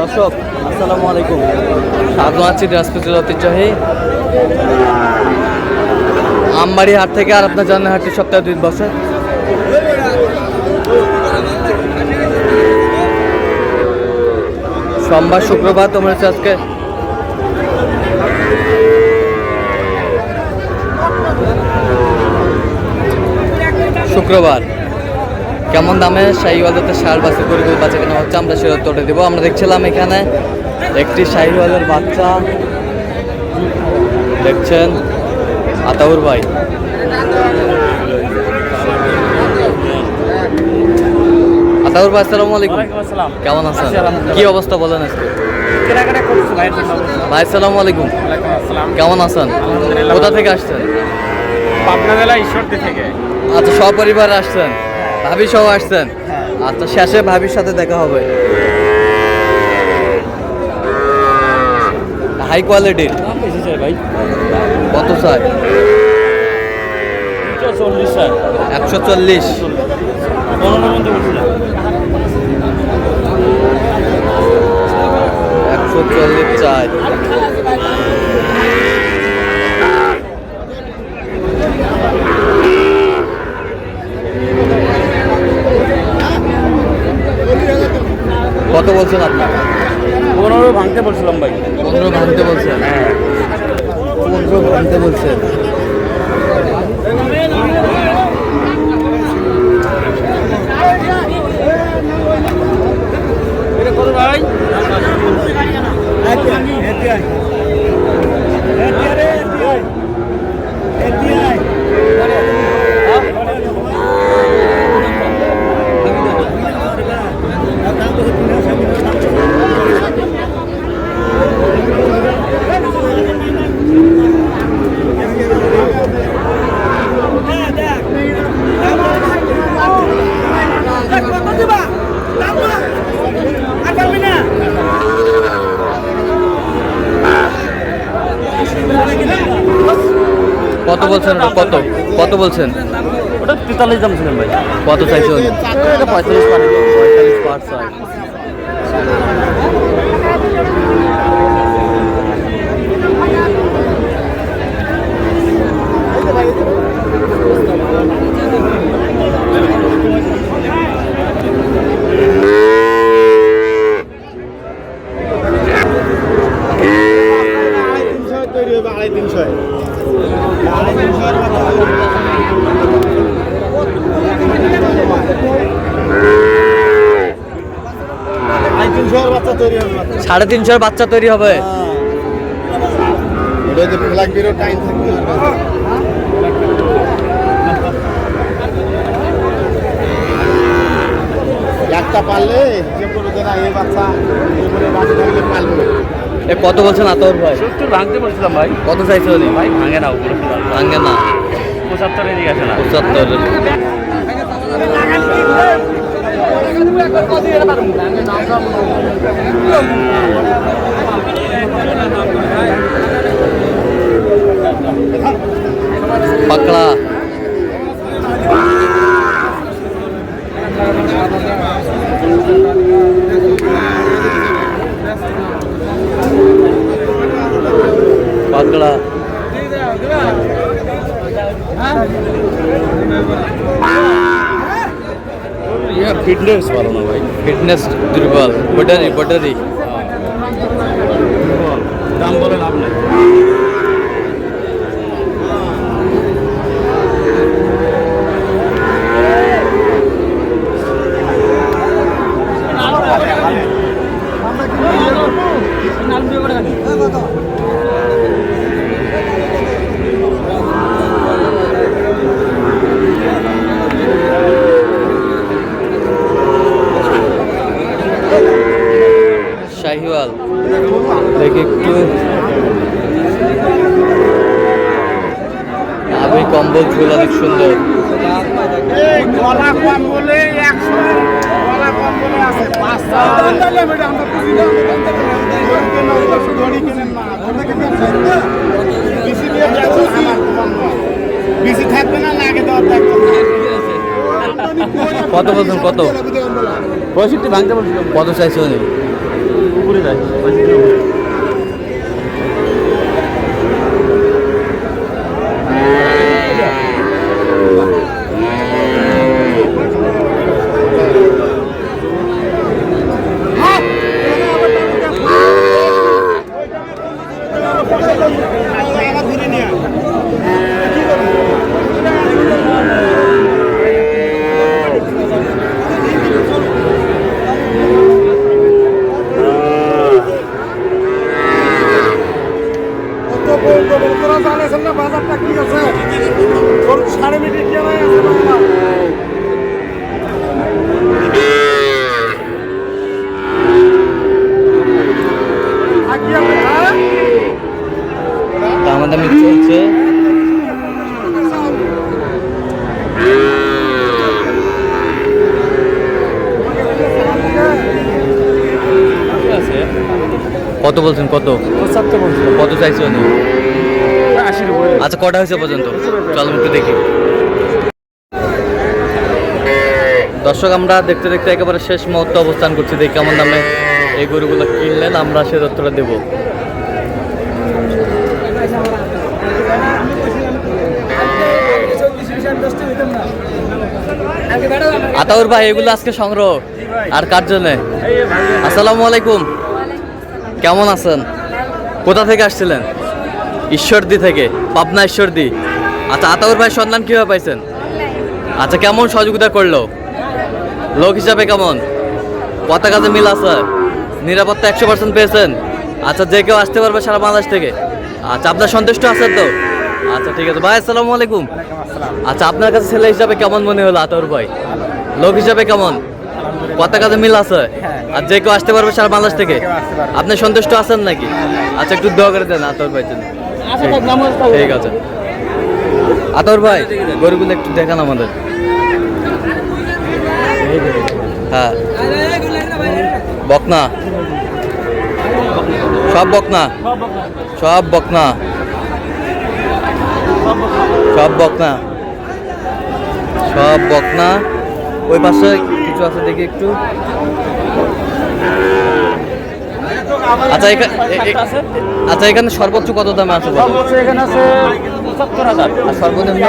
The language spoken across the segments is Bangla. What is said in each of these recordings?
দর্শক আসসালামু আলাইকুম, স্বাগত আছি দিনাজপুর জেলা ঐতিহ্যবাহী আমবাড়ি হাট থেকে। আর আপনার জানেন হাটটি সপ্তাহে 2 দিন বসে। সোমবার শুক্রবার তোমরা আজকে শুক্রবার কেমন দামে শাহিওয়ালের ষাঁড় বাচ্চা গরু বাচ্চা কেনা হচ্ছে আমরা সেটা তোটে দেবো। আমরা দেখছিলাম এখানে একটি শাহিওয়ালের বাচ্চা, দেখছেন আতাউর ভাই। আতাউর ভাই আসসালামু আলাইকুম, কেমন আছেন? কি অবস্থা বলেন আজকে? ভাই আসসালামু আলাইকুম, কেমন আছেন? কোথা থেকে আসছেন? পাবনা জেলা ঈশ্বরদী থেকে। আচ্ছা, সপরিবার আসছেন? ভাবি সহ আসছেন? আচ্ছা, শেষে ভাবির সাথে দেখা হবে। হাই কোয়ালিটির ভাই কত চাই? 140 140। 140 চাই। কত বলছেন আপনি? 15 ভাঙতে বলছিলাম ভাই। 15 ভাঙতে বলছেন? 15 ভাঙতে বলছেন। কত ভাই? কত বলছেন? কত কত বলছেন? ওটা 43 দাম ছিলেন ভাই। কত চাইছেন? 45 পার। 45 পার চাই। সাড়ে 300 বাচ্চা তৈরি হবে। একটা পারলে যে কোনো জায়গায় এই বাচ্চা পারবে। কত বলছেন আতর ভাই? 70 ভাঙতে বলছিলাম ভাই। কত চাইছে উনি? ভাই ভাঙে না, উপরে ভাঙে না। 75 এদিকে আসে না। 75। পাকড়া পাকড়া ফিটনেস ভালো না ভাই। ফিটনেস দুর্বল। ব্যাটারি দাম বলে লাভ নাই। শাহিওয়াল দেখে একটু আবি কম্বল ঝুল অনেক সুন্দর। গলা কম বলে 100, গলা কম বলে আছে 500। বেশি থাকবে না, লাগে দেওয়ার থাকবে। কত বলছেন? কত? 65 ভাঙতে বলছিলাম। কত চাইছে উনি? উপরে নিয়ে যায় তোরা জানেছেন না বাজারটা কি আছে তোর সাড়ে মিনিট কেনাই আছে বাংলা দামাদামি চলছে। কত বলছেন? কত কত চাইছে উনি? 80 উপরে আচ্ছা কটা হয়েছে পর্যন্ত? চলো একটু দেখি। দর্শক আমরা দেখতে দেখতে একেবারে শেষ মুহূর্তে অবস্থান করছি, দেখি কেমন দামে এই গরুগুলো কিনলেন, আমরা সে তথ্যটা দেবো। আতাউর ভাই এগুলো আজকে সংগ্রহ আর কার জন্য? আসসালামু আলাইকুম, কেমন আছেন? কোথা থেকে আসছিলেন? ঈশ্বরদী থেকে, পাবনা ঈশ্বরদী। আচ্ছা আতাউর ভাই সন্ধান কীভাবে পাইছেন? আচ্ছা কেমন সহযোগিতা করলো? লোক হিসাবে কেমন? কথা কাজে মিল আছে? নিরাপত্তা 100% পেয়েছেন? আচ্ছা যে কেউ আসতে পারবে সারা বাংলাদেশ থেকে? আচ্ছা আপনার সন্তুষ্ট আছেন তো? আচ্ছা ঠিক আছে ভাই, আসসালামু আলাইকুম। আচ্ছা আপনার কাছে ছেলে হিসাবে কেমন মনে হলো আতাউর ভাই? লোক হিসাবে কেমন? কথা কাজে মিল আছে? আর যে কেউ আসতে পারবে সারা বাংলাদেশ থেকে? আপনি সন্তুষ্ট আছেন নাকি? আচ্ছা একটু দোয়া করে দেন আতাউর ভাই জন্য। ঠিক আছে আতাউর ভাই গরুগুলো একটু দেখান আমাদের। হ্যাঁ বকনা, সব বকনা, সব বকনা, সব বকনা, সব বকনা। ওই পাশে কিছু আছে দেখি একটু। আচ্ছা আচ্ছা এখানে সর্বোচ্চ কত দামে আছে? এখানে আছে 75,000 আর সর্বনিম্ন?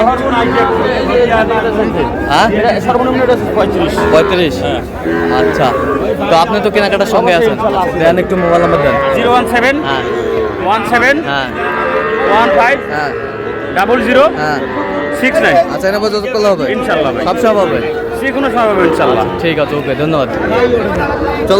হ্যাঁ সর্বনিম্ন 35। আচ্ছা তো আপনি তো কেনাকাটার সঙ্গে আছেন, দেন একটু মোবাইল নাম্বার দেন। 017 হ্যাঁ 17 হ্যাঁ 15 হ্যাঁ 00 হ্যাঁ 69। আচ্ছা এনে পর্যন্ত করলে হবে? ইনশাল্লাহ ভাই, সব সব হবে, যে কোনো সময় হবে ইনশাল্লাহ। ঠিক আছে, ওকে ধন্যবাদ। চলো।